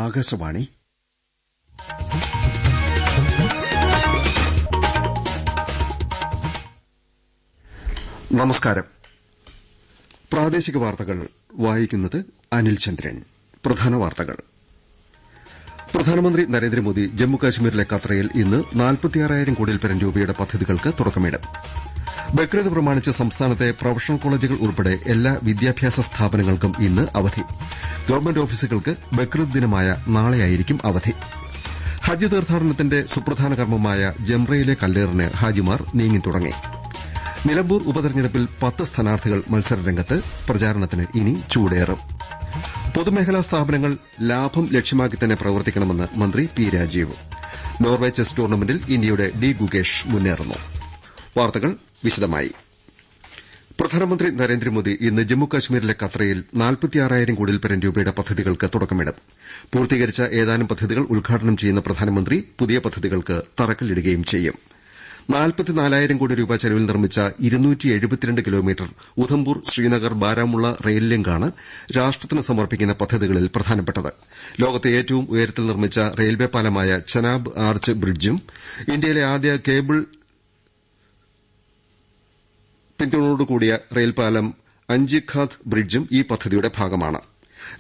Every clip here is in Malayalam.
ആകാശവാണി. നമസ്കാരം. പ്രാദേശിക വാർത്തകൾ വായിക്കുന്നത് അനിൽ ചന്ദ്രൻ. പ്രധാന വാർത്തകൾ. പ്രധാനമന്ത്രി നരേന്ദ്രമോദി ജമ്മുകാശ്മീരിലെ കത്രയിൽ ഇന്ന് 46,000 കോടിയിൽപ്പരം രൂപയുടെ പദ്ധതികൾക്ക് തുടക്കമിടും. ബക്രീദ് പ്രമാണിച്ച് സംസ്ഥാനത്തെ പ്രൊഫഷണൽ കോളേജുകൾ ഉൾപ്പെടെ എല്ലാ വിദ്യാഭ്യാസ സ്ഥാപനങ്ങൾക്കും ഇന്ന് അവധി. ഗവൺമെന്റ് ഓഫീസുകൾക്ക് ബക്രീദ് ദിനമായ നാളെയായിരിക്കും അവധി. ഹജ്ജ് തീർത്ഥാടനത്തിന്റെ സുപ്രധാന കർമ്മമായ ജംറയിലെ കല്ലേറിന് ഹാജിമാർ നീങ്ങിത്തുടങ്ങി. നിലമ്പൂർ ഉപതെരഞ്ഞെടുപ്പിൽ 10 സ്ഥാനാർത്ഥികൾ മത്സരരംഗത്ത്. പ്രചാരണത്തിന് ഇനി ചൂടേറും. പൊതുമേഖലാ സ്ഥാപനങ്ങൾ ലാഭം ലക്ഷ്യമാക്കി തന്നെ പ്രവർത്തിക്കണമെന്ന് മന്ത്രി പി രാജീവ്. നോർവെ ചെസ് ടൂർണമെന്റിൽ ഇന്ത്യയുടെ ഡി ഗുകേഷ് മുന്നേറുന്നു. വാർത്തകൾ വിശദമായി. പ്രധാനമന്ത്രി നരേന്ദ്രമോദി ഇന്ന് ജമ്മുകാശ്മീരിലെ കത്രയിൽ 46,000 കോടിയിൽപ്പരം രൂപയുടെ പദ്ധതികൾക്ക് തുടക്കമിടും. പൂർത്തീകരിച്ച ഏതാനും പദ്ധതികൾ ഉദ്ഘാടനം ചെയ്യുന്ന പ്രധാനമന്ത്രി പുതിയ പദ്ധതികൾക്ക് തറക്കല്ലിടുകയും ചെയ്യും. 44,000 കോടി രൂപ ചെലവിൽ നിർമ്മിച്ച 272 കിലോമീറ്റർ ഉധംപൂർ ശ്രീനഗർ ബാരാമുള്ള റെയിൽ ലിങ്കാണ് രാഷ്ട്രത്തിന് സമർപ്പിക്കുന്ന പദ്ധതികളിൽ പ്രധാനപ്പെട്ടത്. ലോകത്തെ ഏറ്റവും ഉയരത്തിൽ നിർമ്മിച്ച റെയിൽവേ പാലമായ ചെനാബ് ആർച്ച് ബ്രിഡ്ജും ഇന്ത്യയിലെ ആദ്യ കേബിൾ പിന്തുണയോടുകൂടിയ റെയിൽപാലം അഞ്ചിഖാദ് ബ്രിഡ്ജും ഈ പദ്ധതിയുടെ ഭാഗമാണ്.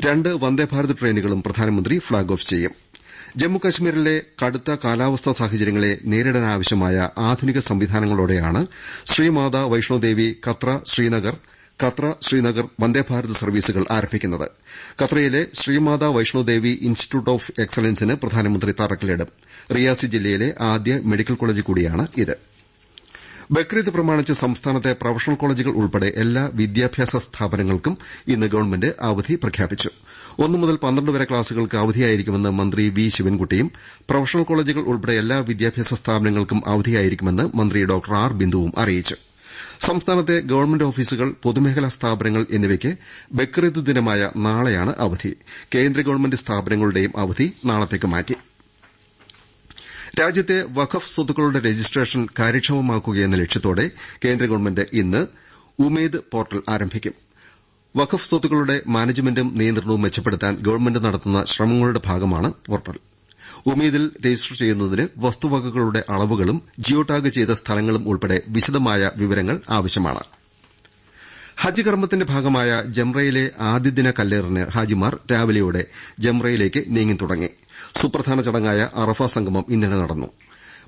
2 വന്ദേഭാരത് ട്രെയിനുകളും പ്രധാനമന്ത്രി ഫ്ളാഗ് ഓഫ് ചെയ്യും. ജമ്മുകശ്മീരിലെ കടുത്ത കാലാവസ്ഥാ സാഹചര്യങ്ങളെ നേരിടാനാവശ്യമായ ആധുനിക സംവിധാനങ്ങളോടെയാണ് ശ്രീമാതാ വൈഷ്ണോദേവി കത്ര ശ്രീനഗർ വന്ദേഭാരത് സർവീസുകൾ ആരംഭിക്കുന്നത്. കത്രയിലെ ശ്രീമാതാ വൈഷ്ണോദേവി ഇൻസ്റ്റിറ്റ്യൂട്ട് ഓഫ് എക്സലൻസിന് പ്രധാനമന്ത്രി തറക്കല്ലിടും. റിയാസി ജില്ലയിലെ ആദ്യ മെഡിക്കൽ കോളേജ് കൂടിയാണ് ഇത്. ബക്രീദ് പ്രമാണിച്ച് സംസ്ഥാനത്തെ പ്രൊഫഷണൽ കോളേജുകൾ ഉൾപ്പെടെ എല്ലാ വിദ്യാഭ്യാസ സ്ഥാപനങ്ങൾക്കും ഇന്ന് ഗവൺമെന്റ് അവധി പ്രഖ്യാപിച്ചു. 1 മുതൽ 12 വരെ ക്ലാസുകൾക്ക് അവധിയായിരിക്കുമെന്ന് മന്ത്രി വി ശിവൻകുട്ടിയും പ്രൊഫഷണൽ കോളേജുകൾ ഉൾപ്പെടെ എല്ലാ വിദ്യാഭ്യാസ സ്ഥാപനങ്ങൾക്കും അവധിയായിരിക്കുമെന്ന് മന്ത്രി ഡോക്ടർ ആർ ബിന്ദുവും അറിയിച്ചു. സംസ്ഥാനത്തെ ഗവൺമെന്റ് ഓഫീസുകൾ പൊതുമേഖലാ സ്ഥാപനങ്ങൾ എന്നിവയ്ക്ക് ബക്രീദ് ദിനമായ നാളെയാണ് അവധി. കേന്ദ്ര ഗവൺമെന്റ് സ്ഥാപനങ്ങളുടെയും അവധി നാളത്തേക്ക് മാറ്റി. രാജ്യത്തെ വഖഫ് സ്വത്തുക്കളുടെ രജിസ്ട്രേഷൻ കാര്യക്ഷമമാക്കുകയെന്ന ലക്ഷ്യത്തോടെ കേന്ദ്ര ഗവൺമെന്റ് ഇന്ന് ഉമേദ് പോർട്ടൽ ആരംഭിക്കും. വഖഫ് സ്വത്തുക്കളുടെ മാനേജ്മെന്റും നിയന്ത്രണവും മെച്ചപ്പെടുത്താൻ ഗവൺമെന്റ് നടത്തുന്ന ശ്രമങ്ങളുടെ ഭാഗമാണ് പോർട്ടൽ. ഉമേദിൽ രജിസ്റ്റർ ചെയ്യുന്നതിന് വസ്തുവകകളുടെ അളവുകളും ജിയോ ടാഗ് ചെയ്ത സ്ഥലങ്ങളും ഉൾപ്പെടെ വിശദമായ വിവരങ്ങൾ ആവശ്യമാണ്. ഹജ്ജ് കർമ്മത്തിന്റെ ഭാഗമായ ജംറയിലെ ആദ്യദിന കല്ലേറിന് ഹാജിമാർ രാവിലെയോടെ ജംറയിലേക്ക് നീങ്ങിത്തുടങ്ങി. സുപ്രധാന ചടങ്ങായ അറഫ സംഗമം ഇന്നലെ നടന്നു.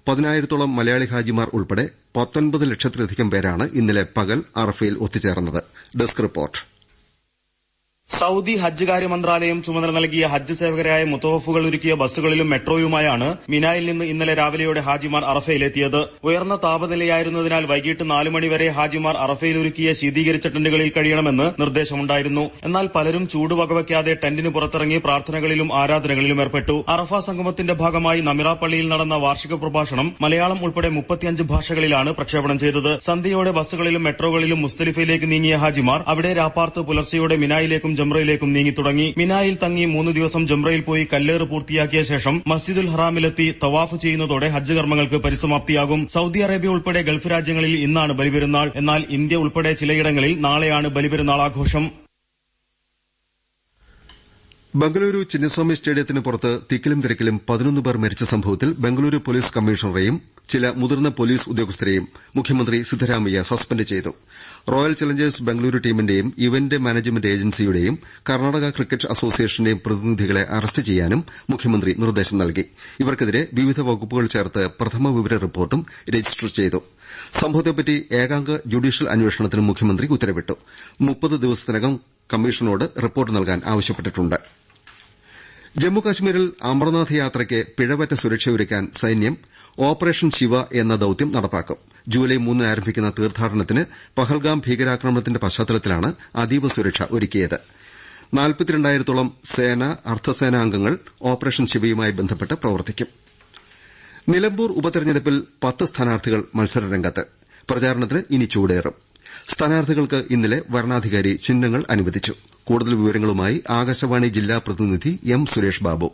10,000-ഓളം മലയാളി ഹാജിമാർ ഉൾപ്പെടെ 19 ലക്ഷത്തിലധികം പേരാണ് ഇന്നലെ പകൽ അറഫയിൽ ഒത്തുചേർന്നത്. Desk report. സൌദി ഹജ്ജ് കാര്യ മന്ത്രാലയം ചുമതല നൽകിയ ഹജ്ജ് സേവകരായ മുത്തവഫുകൾ ഒരുക്കിയ ബസ്സുകളിലും മെട്രോയുമായാണ് മിനായിൽ നിന്ന് ഇന്നലെ രാവിലെയോടെ ഹാജിമാർ അറഫയിലെത്തിയത്. ഉയർന്ന താപനിലയായിരുന്നതിനാൽ വൈകിട്ട് 4 മണിവരെ ഹാജിമാർ അറഫയിൽ ഒരുക്കിയ ശീതീകരിച്ച ടെന്റുകളിൽ കഴിയണമെന്ന് നിർദ്ദേശമുണ്ടായിരുന്നു. എന്നാൽ പലരും ചൂട് വകവയ്ക്കാതെ ടെന്റിന് പുറത്തിറങ്ങി പ്രാർത്ഥനകളിലും ആരാധനകളിലും ഏർപ്പെട്ടു. അറഫ സംഗമത്തിന്റെ ഭാഗമായി നമിറ പള്ളിയിൽ നടന്ന വാർഷിക പ്രഭാഷണം മലയാളം ഉൾപ്പെടെ 35 ഭാഷകളിലാണ് പ്രക്ഷേപണം ചെയ്തത്. സന്ധ്യയോടെ ബസ്സുകളിലും മെട്രോകളിലും മുസ്ദലിഫയിലേക്ക് നീങ്ങിയ ഹാജിമാർ അവിടെ രാപ്പാർത്ത് പുലർച്ചെയോടെ മിനായിലേക്കും ജംറയിലേക്കും നീങ്ങിത്തുടങ്ങി. മിനായിൽ തങ്ങി 3 ദിവസം ജംറയിൽ പോയി കല്ലേറ് പൂർത്തിയാക്കിയ ശേഷം മസ്ജിദുൽ ഹറാമിലെത്തി തവാഫ് ചെയ്യുന്നതോടെ ഹജ്ജ് കർമ്മങ്ങൾക്ക് പരിസമാപ്തിയാകും. സൌദി അറേബ്യ ഉൾപ്പെടെ ഗൾഫ് രാജ്യങ്ങളിൽ ഇന്നാണ് ബലിപെരുന്നാൾ. എന്നാൽ ഇന്ത്യ ഉൾപ്പെടെ ചിലയിടങ്ങളിൽ നാളെയാണ് ബലിപെരുന്നാൾ ആഘോഷം. ബംഗളൂരു ചിന്നസ്വാമി സ്റ്റേഡിയത്തിന് പുറത്ത് തിക്കിലും തിരക്കിലും 11 പേർ മരിച്ച സംഭവത്തിൽ ബംഗളൂരു പോലീസ് കമ്മീഷണറെയും ചില മുതിർന്ന പോലീസ് ഉദ്യോഗസ്ഥരെയും മുഖ്യമന്ത്രി സിദ്ധരാമയ്യ സസ്പെൻഡ് ചെയ്തു. റോയൽ ചലഞ്ചേഴ്സ് ബംഗളൂരു ടീമിന്റെയും ഇവന്റ് മാനേജ്മെന്റ് ഏജൻസിയുടെയും കർണാടക ക്രിക്കറ്റ് അസോസിയേഷന്റെയും പ്രതിനിധികളെ അറസ്റ്റ് ചെയ്യാനും മുഖ്യമന്ത്രി നിർദ്ദേശം നൽകി. ഇവർക്കെതിരെ വിവിധ വകുപ്പുകൾ ചേർത്ത് പ്രഥമ വിവര റിപ്പോർട്ടും രജിസ്റ്റർ ചെയ്തു. സംഭവത്തെപ്പറ്റി ഏകാംഗ ജുഡീഷ്യൽ അന്വേഷണത്തിന് മുഖ്യമന്ത്രി ഉത്തരവിട്ടു. 30 ദിവസത്തിനകം കമ്മീഷനോട് റിപ്പോർട്ട് നൽകാൻ ആവശ്യപ്പെട്ടിട്ടുണ്ട്. ജമ്മുകാശ്മീരിൽ അമർനാഥ് യാത്രയ്ക്ക് പിഴവറ്റ സുരക്ഷയൊരുക്കാൻ സൈന്യം ഓപ്പറേഷൻ ശിവ എന്ന ദൌത്യം നടപ്പാക്കും. ജൂലൈ 3 ആരംഭിക്കുന്ന തീർത്ഥാടനത്തിന് പഹൽഗാം ഭീകരാക്രമണത്തിന്റെ പശ്ചാത്തലത്തിലാണ് അതീവ സുരക്ഷ ഒരുക്കിയത്. 42,000-ഓളം സേന അർദ്ധസേനാ അംഗങ്ങൾ ഓപ്പറേഷൻ ശിവയുമായി ബന്ധപ്പെട്ട് പ്രവർത്തിക്കും. നിലമ്പൂർ ഉപതെരഞ്ഞെടുപ്പിൽ 10 സ്ഥാനാർത്ഥികൾ മത്സരരംഗത്ത്. പ്രചാരണത്തിന് ഇനി ചൂടേറും. സ്ഥാനാർത്ഥികൾക്ക് ഇന്നലെ വരണാധികാരി ചിഹ്നങ്ങൾ അനുവദിച്ചു. കൂടുതൽ വിവരങ്ങളുമായി ആകാശവാണി ജില്ലാ പ്രതിനിധി എം സുരേഷ് ബാബു.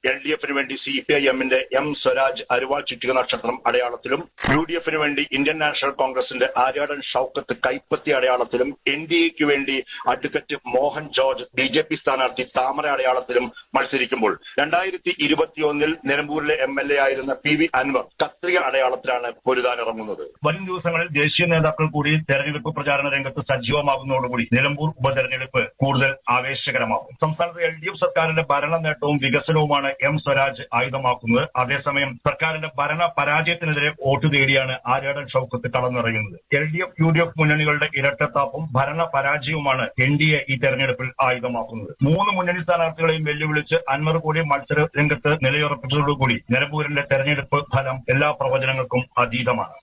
LDF-ന് വേണ്ടി CPIM-ന്റെ M സ്വരാജ് അരുവാൾ ചുറ്റിക നക്ഷത്രം അടയാളത്തിലും, UDF-ന് വേണ്ടി ഇന്ത്യൻ നാഷണൽ കോൺഗ്രസിന്റെ ആര്യാടൻ ഷൌക്കത്ത് കൈപ്പത്തി അടയാളത്തിലും, NDA-ക്ക് വേണ്ടി അഡ്വക്കേറ്റ് മോഹൻ ജോർജ് BJP സ്ഥാനാർത്ഥി താമര അടയാളത്തിലും മത്സരിക്കുമ്പോൾ 2021 നിലമ്പൂരിലെ MLA ആയിരുന്ന PV അൻവർ കത്രിക അടയാളത്തിലാണ് പൊരുതാനിറങ്ങുന്നത്. വരും ദിവസങ്ങളിൽ ദേശീയ നേതാക്കൾ കൂടി തെരഞ്ഞെടുപ്പ് പ്രചാരണ രംഗത്ത് സജീവമാകുന്നതോടുകൂടി നിലമ്പൂർ ഉപതെരഞ്ഞെടുപ്പ് കൂടുതൽ ആവേശകരമാകും. സംസ്ഥാനത്ത് LDF സർക്കാരിന്റെ ഭരണ നേട്ടവും വികസനവുമാണ് M സ്വരാജ് ആയുധമാക്കുന്നത്. അതേസമയം സർക്കാരിന്റെ ഭരണ പരാജയത്തിനെതിരെ വോട്ട് തേടിയാണ് ആര്യാടൻ ഷൌക്കത്ത് കളമിറങ്ങുന്നത്. LDF UDF മുന്നണികളുടെ ഇരട്ടത്താപ്പും ഭരണ പരാജയവുമാണ് NDA ഈ തെരഞ്ഞെടുപ്പിൽ ആയുധമാക്കുന്നത്. 3 മുന്നണി സ്ഥാനാർത്ഥികളെയും വെല്ലുവിളിച്ച് അൻവർ കൂടി മത്സര രംഗത്ത് നിലയുറപ്പിച്ചതോടുകൂടി നിലമ്പൂരിന്റെ തെരഞ്ഞെടുപ്പ് ഫലം എല്ലാ പ്രവചനങ്ങൾക്കും അതീതമാണ്.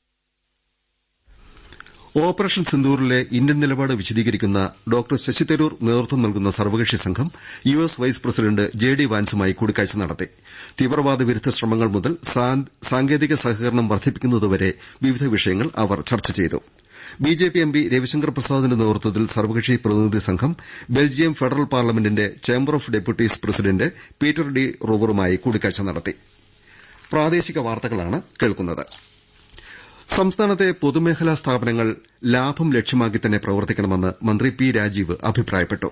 ഓപ്പറേഷൻ സിന്ദൂറിലെ ഇന്ത്യൻ നിലപാട് വിശദീകരിക്കുന്ന ഡോക്ടർ ശശി തരൂർ നേതൃത്വം നൽകുന്ന സർവകക്ഷി സംഘം US വൈസ് പ്രസിഡന്റ് JD വാൻസുമായി കൂടിക്കാഴ്ച നടത്തി. തീവ്രവാദ വിരുദ്ധ ശ്രമങ്ങൾ മുതൽ സാങ്കേതിക സഹകരണം വർദ്ധിപ്പിക്കുന്നതുവരെ വിവിധ വിഷയങ്ങൾ അവർ ചർച്ച ചെയ്തു. BJP MP രവിശങ്കർ പ്രസാദിന്റെ നേതൃത്വത്തിൽ സർവകക്ഷി പ്രതിനിധി സംഘം ബെൽജിയം ഫെഡറൽ പാർലമെന്റിന്റെ Chamber of Deputies president Peter De റോവറുമായി കൂടിക്കാഴ്ച നടത്തി. സംസ്ഥാനത്തെ പൊതുമേഖലാ സ്ഥാപനങ്ങൾ ലാഭം ലക്ഷ്യമാക്കി തന്നെ പ്രവർത്തിക്കണമെന്ന് മന്ത്രി P രാജീവ് അഭിപ്രായപ്പെട്ടു.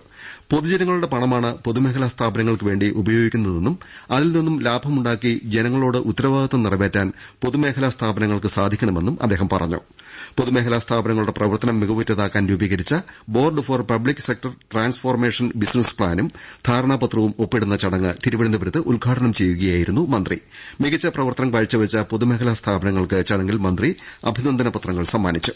പൊതുജനങ്ങളുടെ പണമാണ് പൊതുമേഖലാ സ്ഥാപനങ്ങൾക്ക് വേണ്ടി ഉപയോഗിക്കുന്നതെന്നും അതിൽ നിന്നും ലാഭമുണ്ടാക്കി ജനങ്ങളോട് ഉത്തരവാദിത്തം നിറവേറ്റാൻ പൊതുമേഖലാ സ്ഥാപനങ്ങൾക്ക് സാധിക്കണമെന്നും അദ്ദേഹം പറഞ്ഞു. പൊതുമേഖലാ സ്ഥാപനങ്ങളുടെ പ്രവർത്തനം മികവുറ്റതാക്കാൻ രൂപീകരിച്ച board for public sector transformation business പ്ലാനും ധാരണാപത്രവും ഒപ്പിടുന്ന ചടങ്ങ് തിരുവനന്തപുരത്ത് ഉദ്ഘാടനം ചെയ്യുകയായിരുന്നു മന്ത്രി. മികച്ച പ്രവർത്തനം കാഴ്ചവെച്ച പൊതുമേഖലാ സ്ഥാപനങ്ങൾക്ക് ചടങ്ങിൽ മന്ത്രി അഭിനന്ദന പത്രങ്ങൾ സമ്മാനിച്ചു.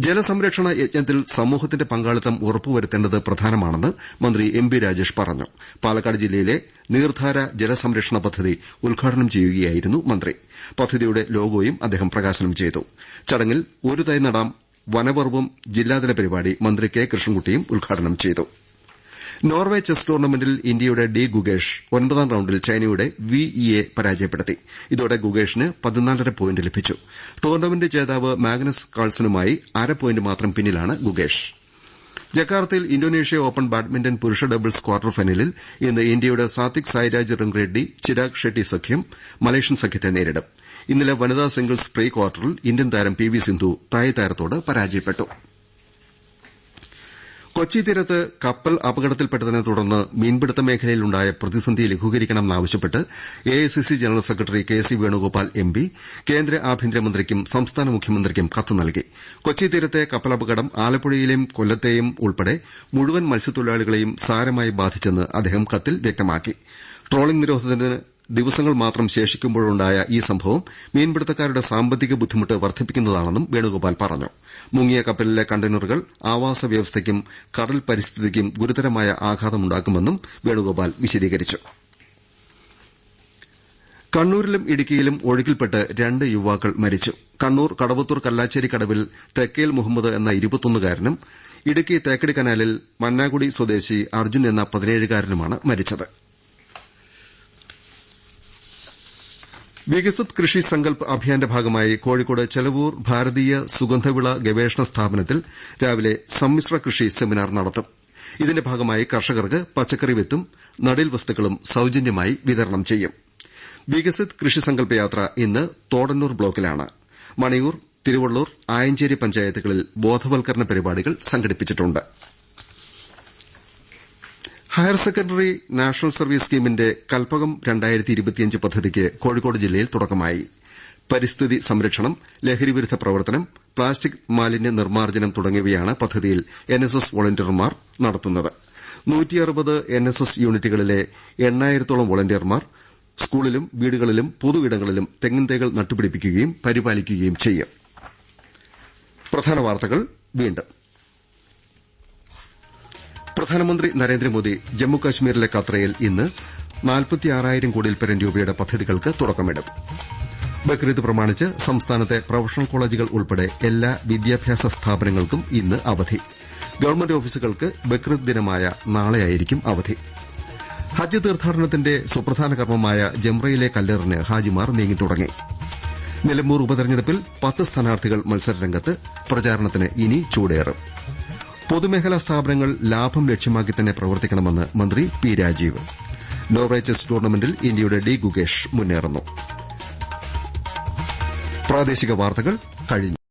ജലസംരക്ഷണ യജ്ഞത്തിൽ സമൂഹത്തിന്റെ പങ്കാളിത്തം ഉറപ്പുവരുത്തേണ്ടത് പ്രധാനമാണെന്ന് മന്ത്രി MB രാജേഷ് പറഞ്ഞു. പാലക്കാട് ജില്ലയിലെ നീർധാര ജലസംരക്ഷണ പദ്ധതി ഉദ്ഘാടനം ചെയ്യുകയായിരുന്നു മന്ത്രി. പദ്ധതിയുടെ ലോഗോയും അദ്ദേഹം പ്രകാശനം ചെയ്തു. ചടങ്ങിൽ ഒരു തൈ നടാം വനപർവ്വം ജില്ലാതല പരിപാടി മന്ത്രി K കൃഷ്ണൻകുട്ടിയും ഉദ്ഘാടനം ചെയ്തു. നോർവെ ചെസ് ടൂർണമെന്റിൽ ഇന്ത്യയുടെ ഡി ഗുഗേഷ് 9ാം റൌണ്ടിൽ ചൈനയുടെ VEയെ പരാജയപ്പെടുത്തി. ഇതോടെ ഗുഗേഷിന് 14.5 പോയിന്റ് ലഭിച്ചു. ടൂർണമെന്റ് ജേതാവ് മാഗ്നസ് കാൾസനുമായി 0.5 പോയിന്റ് മാത്രം പിന്നിലാണ് ഗുഗേഷ്. ജക്കാർത്തയിൽ ഇന്തോനേഷ്യ ഓപ്പൺ ബാഡ്മിന്റൺ പുരുഷ ഡബിൾസ് ക്വാർട്ടർ ഫൈനലിൽ ഇന്ന് ഇന്ത്യയുടെ സാത്വിക് സായിരാജ് റംഗറെഡ്ഡി ചിരാഗ് ഷെട്ടി സഖ്യം മലേഷ്യൻ സഖ്യത്തെ നേരിടും. ഇന്നലെ വനിതാ സിംഗിൾസ് പ്രീ ക്വാർട്ടറിൽ ഇന്ത്യൻ താരം PV സിന്ധു തായ് താരത്തോട് പരാജയപ്പെട്ടു. കൊച്ചി തീരത്ത് കപ്പൽ അപകടത്തിൽപ്പെട്ടതിനെ തുടർന്ന് മീൻപിടുത്ത മേഖലയിലുണ്ടായ പ്രതിസന്ധി ലഘൂകരിക്കണമെന്നാവശ്യപ്പെട്ട് AICC general secretary KC Venugopal MP കേന്ദ്ര ആഭ്യന്തരമന്ത്രിക്കും സംസ്ഥാന മുഖ്യമന്ത്രിക്കും കത്ത് നൽകി. കൊച്ചി തീരത്തെ കപ്പലപകടം ആലപ്പുഴയിലെയും കൊല്ലത്തെയും ഉൾപ്പെടെ മുഴുവൻ മത്സ്യത്തൊഴിലാളികളെയും സാരമായി ബാധിച്ചെന്ന് അദ്ദേഹം കത്തിൽ വ്യക്തമാക്കി. ട്രോളിംഗ് നിരോധനത്തിന് ദിവസങ്ങൾ മാത്രം ശേഷിക്കുമ്പോഴുണ്ടായ ഈ സംഭവം മീൻപിടുത്തക്കാരുടെ സാമ്പത്തിക ബുദ്ധിമുട്ട് വർദ്ധിപ്പിക്കുന്നതാണെന്നും വേണുഗോപാൽ പറഞ്ഞു. മുങ്ങിയ കപ്പലിലെ കണ്ടെയ്നറുകൾ ആവാസ വ്യവസ്ഥയ്ക്കും കടൽ പരിസ്ഥിതിക്കും ഗുരുതരമായ ആഘാതമുണ്ടാക്കുമെന്നും വേണുഗോപാൽ വിശദീകരിച്ചു. കണ്ണൂരിലും ഇടുക്കിയിലും ഒഴുക്കിൽപ്പെട്ട് 2 യുവാക്കൾ മരിച്ചു. കണ്ണൂർ കടവത്തൂർ കല്ലാച്ചേരി കടവിൽ തെക്കേൽ മുഹമ്മദ് എന്ന 21-കാരനും ഇടുക്കി തേക്കടി കനാലിൽ മന്നാകുടി സ്വദേശി അർജുൻ എന്ന 17-കാരനുമാണ് മരിച്ചത്. വികസിത് കൃഷി സങ്കൽപ് അഭിയാന്റെ ഭാഗമായി കോഴിക്കോട് ചെലവൂർ ഭാരതീയ സുഗന്ധവിള ഗവേഷണ സ്ഥാപനത്തിൽ രാവിലെ സമ്മിശ്ര കൃഷി സെമിനാർ നടത്തും. ഇതിന്റെ ഭാഗമായി കർഷകർക്ക് പച്ചക്കറി വിത്തും നടീൽ വസ്തുക്കളും സൌജന്യമായി വിതരണം ചെയ്യും. വികസിത് കൃഷി സങ്കൽപ് യാത്ര ഇന്ന് തോടന്നൂർ ബ്ലോക്കിലാണ്. മണിയൂർ, തിരുവള്ളൂർ, ആയഞ്ചേരി പഞ്ചായത്തുകളിൽ ബോധവൽക്കരണ പരിപാടികൾ സംഘടിപ്പിച്ചിട്ടുണ്ട്. ഹയർ സെക്കൻഡറി നാഷണൽ സർവീസ് സ്കീമിന്റെ കൽപ്പകം 2025 പദ്ധതിക്ക് കോഴിക്കോട് ജില്ലയിൽ തുടക്കമായി. പരിസ്ഥിതി സംരക്ഷണം, ലഹരിവിരുദ്ധ പ്രവർത്തനം, പ്ലാസ്റ്റിക് മാലിന്യ നിർമ്മാർജ്ജനം തുടങ്ങിയവയാണ് പദ്ധതിയിൽ NSS വോളണ്ടിയർമാർ നടത്തുന്നത്. 160 NSS യൂണിറ്റുകളിലെ 8000-ഓളം വോളണ്ടിയർമാർ സ്കൂളിലും വീടുകളിലും പൊതു ഇടങ്ങളിലും തെങ്ങിൻ തൈകൾ നട്ടുപിടിപ്പിക്കുകയും പരിപാലിക്കുകയും ചെയ്യും. പ്രധാനമന്ത്രി നരേന്ദ്രമോദി ജമ്മുകശ്മീരിലെ കത്രയിൽ ഇന്ന് 46,000 കോടിയിൽപ്പരം രൂപയുടെ പദ്ധതികൾക്ക് തുടക്കമിടും. ബക്രീദ് പ്രമാണിച്ച് സംസ്ഥാനത്തെ പ്രൊഫഷണൽ കോളേജുകൾ ഉൾപ്പെടെ എല്ലാ വിദ്യാഭ്യാസ സ്ഥാപനങ്ങൾക്കും ഇന്ന് അവധി. ഗവൺമെന്റ് ഓഫീസുകൾക്ക് ബക്രീദ് ദിനമായ നാളെയായിരിക്കും അവധി. ഹജ്ജ് തീർത്ഥാടനത്തിന്റെ സുപ്രധാന കർമ്മമായ ജംറയിലെ കല്ലേറിന് ഹാജിമാർ നീങ്ങിത്തുടങ്ങി. നിലമ്പൂർ ഉപതെരഞ്ഞെടുപ്പിൽ 10 സ്ഥാനാർത്ഥികൾ മത്സരരംഗത്ത്. പ്രചാരണത്തിന് ഇനി ചൂടേറും. പൊതുമേഖലാ സ്ഥാപനങ്ങൾ ലാഭം ലക്ഷ്യമാക്കി തന്നെ പ്രവർത്തിക്കണമെന്ന് മന്ത്രി P രാജീവ്. നോർവേ ചെസ് ടൂർണമെന്റിൽ ഇന്ത്യയുടെ ഡി ഗുകേഷ് മുന്നേറുന്നു. പ്രാദേശിക വാർത്തകൾ കഴിഞ്ഞു.